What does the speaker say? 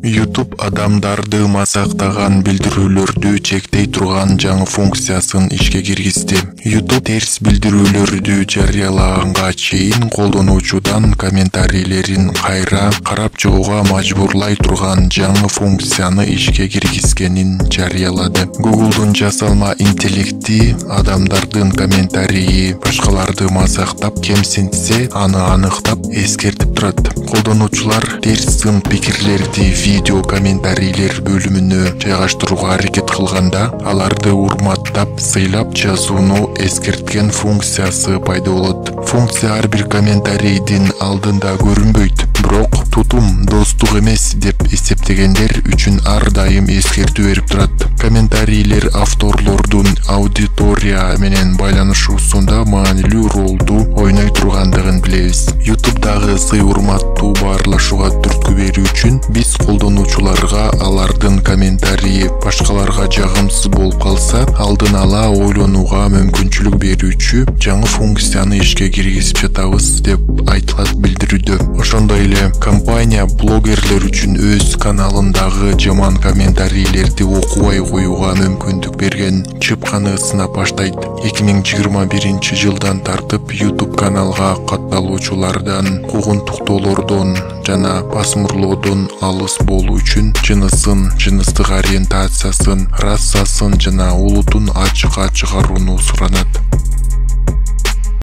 YouTube адамдарды мазактаган билдирүүлөрдү чектей турган жаңы функциясын ишке киргизди. YouTube терс билдирүүлөрдү жарыялаганга чейин колдонуучудан комментарийлерин кайра карап чыгууга мажбурлай турган жаңы функцияны ишке киргизгенин жарыялады. Google'дун жасалма интеллекти адамдардын комментарийи башкаларды мазактап кемсинтсе, аны аныктап эскертип турат. Колдонуучулар терс сын пикирлерди видео комментарийлер бөлүмүнө жайгаштырууга аракет кылганда, аларды урматтап, сыйлап жазууну эскерткен функциясы пайда болот. Функция ар бир комментарийдин алдында көрүнбөйт, бирок тутум достук эмес деп эсептегендер үчүн ар дайым эскертүү берип турат. Комментарийлер авторлордун аудитория менен байланышуусунда маанилүү ролду ойной тургандыгын билебиз. YouTube'дагы сый урматтуу баарлашууга түрткү берүү үчүн биз колдонуучуларга алардын комментарийи башкаларга жагымсыз болуп калса, алдын ала ойлонууга мүмкүнчүлүк берүүчү жаңы функцияны ишке киргизип жатабыз деп айтылат билдирүүдө. Ошондой эле компания блогерлер үчүн өз каналындагы жаман комментарийлерди окубай коюуга мүмкүндүк берген чыпканы сынап баштайт. 2021 жылдан тартып YouTube каналга катталуучулардан куугунтуктоолордон жана басмырлоодон алыс болуу үчүн жынысын, жыныстык ориентациясын, расасын жана улутун ачыкка чыгарууну суранат.